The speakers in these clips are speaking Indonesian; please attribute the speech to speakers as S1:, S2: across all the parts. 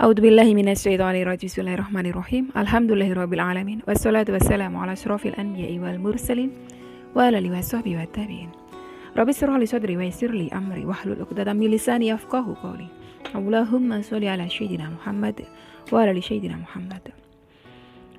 S1: A'udzubillahi minasyaitonirrajim. Bismillahirrahmanirrahim. Alhamdulillahirabbil alamin. Wassalatu wassalamu ala asyrofil anbiya'i wal mursalin wa ala alihi washabbihi wattabi'in. Rabbi shrah li sadri wa yassir li amri wahlul 'uqdatam min lisani yafqahu qawli. Allahumma sholli ala sayyidina Muhammad wa ala ali sayyidina Muhammad.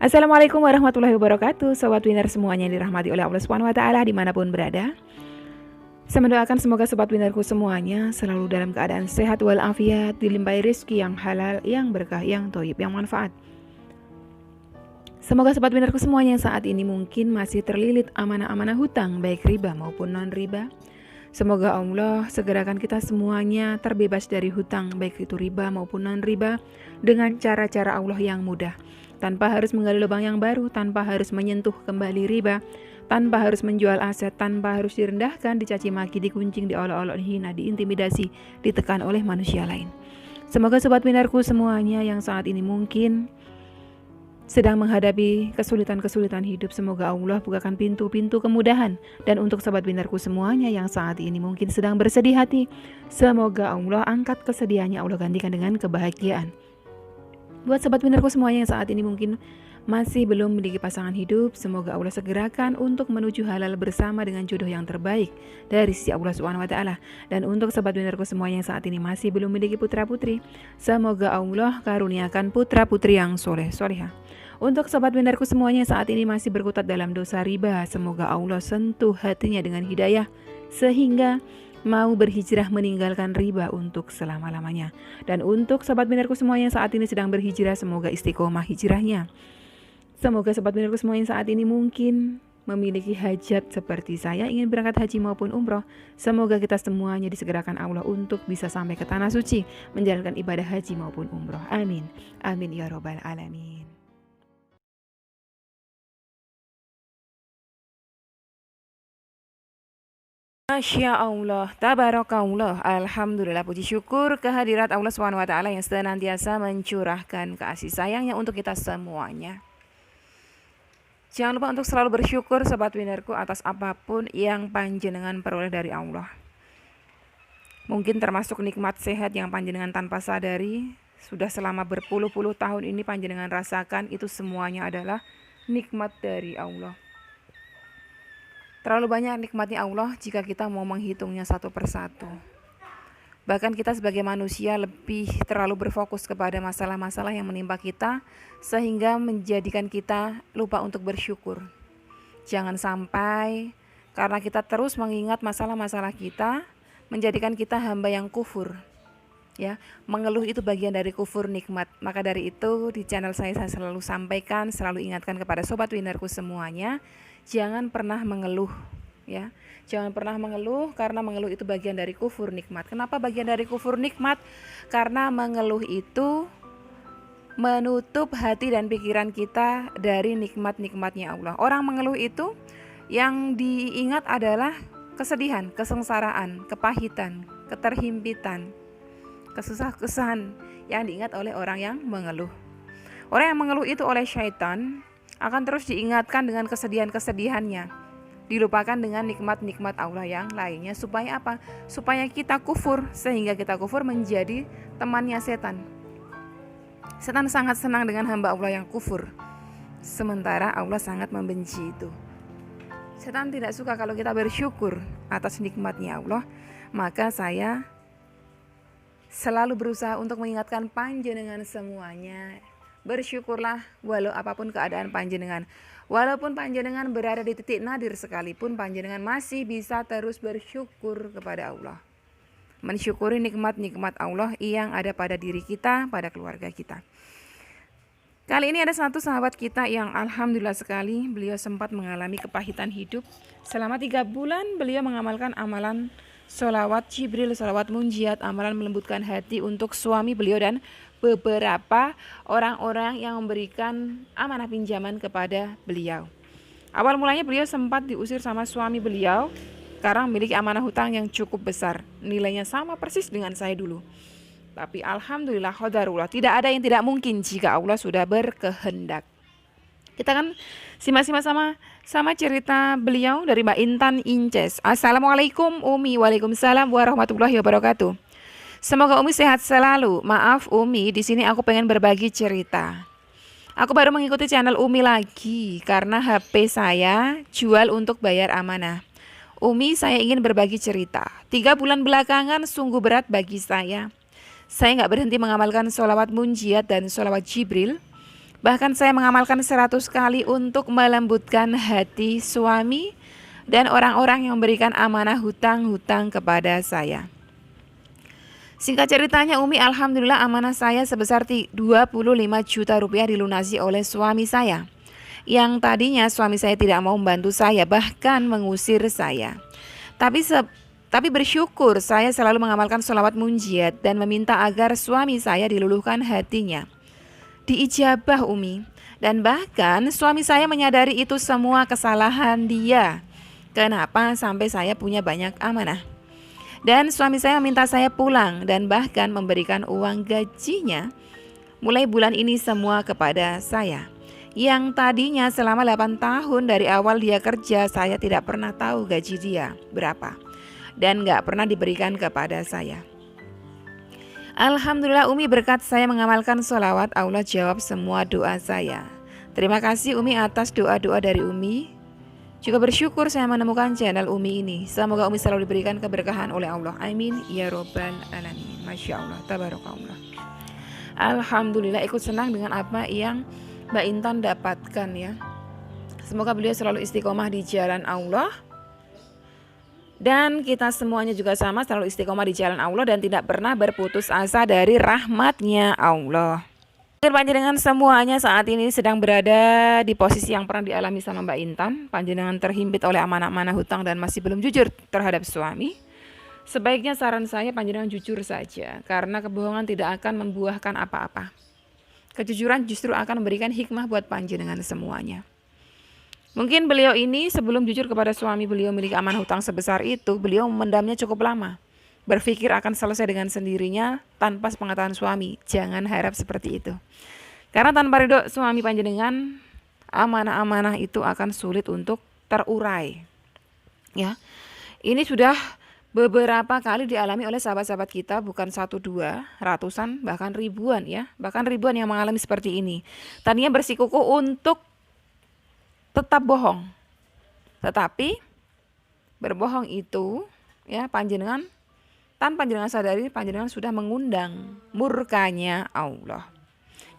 S1: Assalamualaikum warahmatullahi wabarakatuh. Sobat Winner semuanya yang dirahmati oleh Allah Subhanahu wa taala dimanapun berada. Saya mendoakan semoga sobat winnerku semuanya selalu dalam keadaan sehat walafiat, dilimpahi rezeki yang halal, yang berkah, yang thayyib, yang manfaat. Semoga sobat winnerku semuanya yang saat ini mungkin masih terlilit amanah-amanah hutang, baik riba maupun non-riba. Semoga Allah segerakan kita semuanya terbebas dari hutang, baik itu riba maupun non-riba, dengan cara-cara Allah yang mudah. Tanpa harus menggali lubang yang baru, tanpa harus menyentuh kembali riba, tanpa harus menjual aset, tanpa harus direndahkan, dicaci maki, dikuncing, diolok-olok, dihina, diintimidasi, ditekan oleh manusia lain. Semoga sobat winnerku semuanya yang saat ini mungkin sedang menghadapi kesulitan-kesulitan hidup, semoga Allah bukakan pintu-pintu kemudahan. Dan untuk sobat winnerku semuanya yang saat ini mungkin sedang bersedih hati, semoga Allah angkat kesedihannya, Allah gantikan dengan kebahagiaan. Buat sobat winnerku semuanya yang saat ini mungkin masih belum memiliki pasangan hidup, semoga Allah segerakan untuk menuju halal bersama dengan jodoh yang terbaik dari sisi Allah Subhanahu wa taala. Dan untuk sobat winnerku semuanya yang saat ini masih belum memiliki putra-putri, semoga Allah karuniakan putra-putri yang soleh-solehah. Untuk sobat winnerku semuanya yang saat ini masih berkutat dalam dosa riba, semoga Allah sentuh hatinya dengan hidayah sehingga mau berhijrah meninggalkan riba untuk selama-lamanya. Dan untuk sobat winnerku semuanya yang saat ini sedang berhijrah, semoga istiqomah hijrahnya. Semoga sobat winnerku semuanya saat ini mungkin memiliki hajat seperti saya, ingin berangkat haji maupun umroh. Semoga kita semuanya disegerakan Allah untuk bisa sampai ke tanah suci, menjalankan ibadah haji maupun umroh. Amin. Amin ya robbal alamin. Masya Allah, tabarakallah, alhamdulillah, puji syukur kehadirat Allah SWT yang senantiasa mencurahkan kasih sayangnya untuk kita semuanya. Jangan lupa untuk selalu bersyukur sobat winnerku atas apapun yang panjenengan peroleh dari Allah. Mungkin termasuk nikmat sehat yang panjenengan tanpa sadari sudah selama berpuluh-puluh tahun ini panjenengan rasakan, itu semuanya adalah nikmat dari Allah. Terlalu banyak nikmatnya Allah jika kita mau menghitungnya satu persatu. Bahkan kita sebagai manusia lebih terlalu berfokus kepada masalah-masalah yang menimpa kita, sehingga menjadikan kita lupa untuk bersyukur. Jangan sampai karena kita terus mengingat masalah-masalah kita, menjadikan kita hamba yang kufur. Ya, mengeluh itu bagian dari kufur nikmat. Maka dari itu di channel saya selalu sampaikan, selalu ingatkan kepada sobat winnerku semuanya, jangan pernah mengeluh, ya. Jangan pernah mengeluh, karena mengeluh itu bagian dari kufur nikmat. Kenapa bagian dari kufur nikmat? Karena mengeluh itu menutup hati dan pikiran kita dari nikmat-nikmatnya Allah. Orang mengeluh itu yang diingat adalah kesedihan, kesengsaraan, kepahitan, keterhimpitan, kesusah-kesusahan yang diingat oleh orang yang mengeluh. Orang yang mengeluh itu oleh syaitan akan terus diingatkan dengan kesedihan-kesedihannya, dilupakan dengan nikmat-nikmat Allah yang lainnya. Supaya apa? Supaya kita kufur, sehingga kita kufur menjadi temannya setan. Setan sangat senang dengan hamba Allah yang kufur, sementara Allah sangat membenci itu. Setan tidak suka kalau kita bersyukur atas nikmatnya Allah. Maka saya selalu berusaha untuk mengingatkan panjenengan semuanya, bersyukurlah walau apapun keadaan panjenengan. Walaupun panjenengan berada di titik nadir sekalipun, panjenengan masih bisa terus bersyukur kepada Allah. Mensyukuri nikmat-nikmat Allah yang ada pada diri kita, pada keluarga kita. Kali ini ada satu sahabat kita yang alhamdulillah sekali, beliau sempat mengalami kepahitan hidup. Selama 3 bulan beliau mengamalkan amalan sholawat Jibril, sholawat munjiat, amalan melembutkan hati untuk suami beliau dan beberapa orang-orang yang memberikan amanah pinjaman kepada beliau. Awal mulanya beliau sempat diusir sama suami beliau karena memiliki amanah hutang yang cukup besar. Nilainya sama persis dengan saya dulu. Tapi alhamdulillah qadarullah, tidak ada yang tidak mungkin jika Allah sudah berkehendak. Kita kan simak-simak sama cerita beliau dari Mbak Intan Inces. Assalamualaikum Umi. Waalaikumsalam warahmatullahi wabarakatuh. Semoga Umi sehat selalu. Maaf Umi, di sini aku pengen berbagi cerita. Aku baru mengikuti channel Umi lagi karena HP saya jual untuk bayar amanah. Umi, saya ingin berbagi cerita. 3 bulan belakangan sungguh berat bagi saya. Saya nggak berhenti mengamalkan sholawat munjiat dan sholawat Jibril. Bahkan saya mengamalkan 100 kali untuk melembutkan hati suami dan orang-orang yang memberikan amanah hutang-hutang kepada saya. Singkat ceritanya Umi, alhamdulillah amanah saya sebesar 25 juta rupiah dilunasi oleh suami saya. Yang tadinya suami saya tidak mau membantu saya, bahkan mengusir saya. Tapi bersyukur saya selalu mengamalkan sholawat munjiat dan meminta agar suami saya diluluhkan hatinya. Diijabah Umi. Dan bahkan suami saya menyadari itu semua kesalahan dia. Kenapa sampai saya punya banyak amanah. Dan suami saya meminta saya pulang dan bahkan memberikan uang gajinya mulai bulan ini semua kepada saya. Yang tadinya selama 8 tahun dari awal dia kerja, saya tidak pernah tahu gaji dia berapa. Dan gak pernah diberikan kepada saya. Alhamdulillah Umi, berkat saya mengamalkan sholawat, Allah jawab semua doa saya. Terima kasih Umi atas doa-doa dari Umi. Juga bersyukur saya menemukan channel Umi ini. Semoga Umi selalu diberikan keberkahan oleh Allah. Amin ya robbal alamin. Masya Allah, tabarakallah. Alhamdulillah, ikut senang dengan apa yang Mbak Intan dapatkan ya. Semoga beliau selalu istiqomah di jalan Allah. Dan kita semuanya juga sama, selalu istiqomah di jalan Allah dan tidak pernah berputus asa dari rahmatnya Allah. Panjenengan semuanya saat ini sedang berada di posisi yang pernah dialami sama Mbak Intan. Panjenengan terhimpit oleh amanah-amanah hutang dan masih belum jujur terhadap suami. Sebaiknya saran saya panjenengan jujur saja, karena kebohongan tidak akan membuahkan apa-apa. Kejujuran justru akan memberikan hikmah buat panjenengan semuanya. Mungkin beliau ini sebelum jujur kepada suami beliau memiliki amanah hutang sebesar itu, beliau memendamnya cukup lama. Berpikir akan selesai dengan sendirinya tanpa sepengetahuan suami. Jangan harap seperti itu. Karena tanpa ridho suami panjenengan, amanah-amanah itu akan sulit untuk terurai. Ya, ini sudah beberapa kali dialami oleh sahabat-sahabat kita, bukan 1, 2, ratusan, bahkan ribuan ya. Bahkan ribuan yang mengalami seperti ini. Tadinya bersikukuh untuk tetap bohong. Tetapi berbohong itu ya panjenengan tanpa panjenengan sadari, panjenengan sudah mengundang murkanya Allah.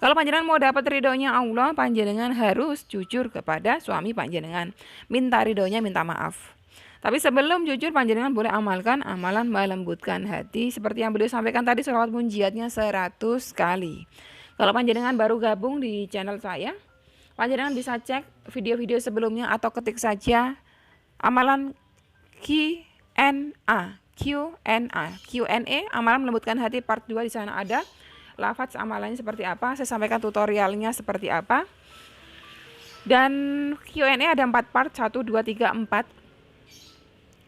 S1: Kalau panjenengan mau dapat ridhonya Allah, panjenengan harus jujur kepada suami panjenengan. Minta ridhonya, minta maaf. Tapi sebelum jujur, panjenengan boleh amalkan amalan melembutkan hati. Seperti yang beliau sampaikan tadi, sholawat munjiatnya 100 kali. Kalau panjenengan baru gabung di channel saya, panjenengan bisa cek video-video sebelumnya atau ketik saja amalan Q&A, amalan melembutkan hati part 2, di sana ada lafaz amalannya seperti apa, saya sampaikan tutorialnya seperti apa. Dan Q&A ada 4 part, 1, 2, 3, 4.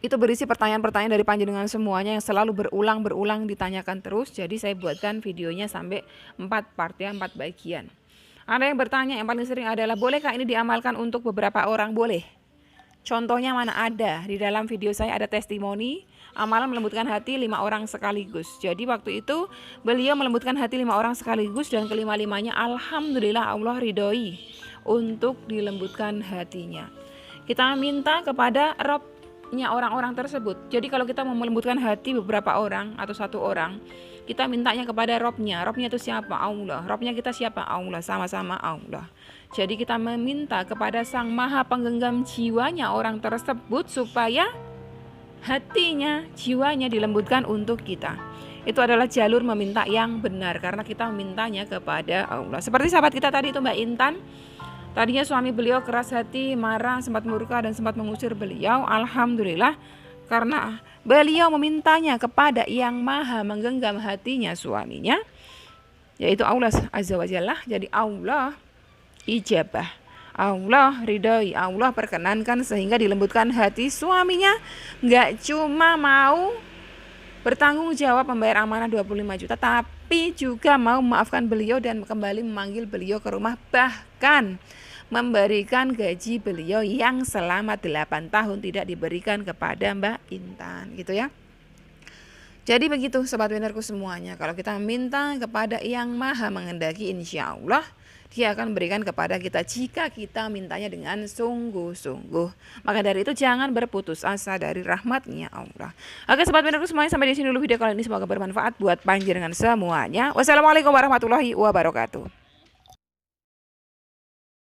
S1: Itu berisi pertanyaan-pertanyaan dari panjenengan semuanya yang selalu berulang ditanyakan terus. Jadi saya buatkan videonya sampai 4 part ya, 4 bagian. Ada yang bertanya, yang paling sering adalah, bolehkah ini diamalkan untuk beberapa orang? Boleh. Contohnya mana ada? Di dalam video saya ada testimoni amalan melembutkan hati 5 orang sekaligus. Jadi waktu itu beliau melembutkan hati 5 orang sekaligus dan kelima-limanya alhamdulillah Allah ridhoi untuk dilembutkan hatinya. Kita minta kepada Robnya orang-orang tersebut. Jadi kalau kita mau melembutkan hati beberapa orang atau 1 orang, kita mintanya kepada Robnya. Robnya itu siapa? Allah. Robnya kita siapa? Allah. Sama-sama Allah. Jadi kita meminta kepada Sang Maha Penggenggam jiwanya orang tersebut supaya hatinya, jiwanya dilembutkan untuk kita. Itu adalah jalur meminta yang benar, karena kita memintanya kepada Allah. Seperti sahabat kita tadi itu Mbak Intan. Tadinya suami beliau keras hati, marah, sempat murka dan sempat mengusir beliau. Alhamdulillah, karena beliau memintanya kepada yang maha menggenggam hatinya suaminya, yaitu Allah Azza wa Jalla. Jadi Allah ijabah, Allah ridhoi, Allah perkenankan sehingga dilembutkan hati suaminya. Gak cuma mau bertanggung jawab membayar amanah 25 juta, tapi juga mau memaafkan beliau dan kembali memanggil beliau ke rumah, bahkan memberikan gaji beliau yang selama 8 tahun tidak diberikan kepada Mbak Intan, gitu ya. Jadi begitu sobat winnerku semuanya, kalau kita minta kepada yang maha mengendaki, insya Allah dia akan berikan kepada kita jika kita mintanya dengan sungguh-sungguh. Maka dari itu jangan berputus asa dari rahmatnya Allah. Oke sobat winnerku semuanya, sampai di sini dulu video kali ini, semoga bermanfaat buat panjenengan semuanya. Wassalamualaikum warahmatullahi wabarakatuh.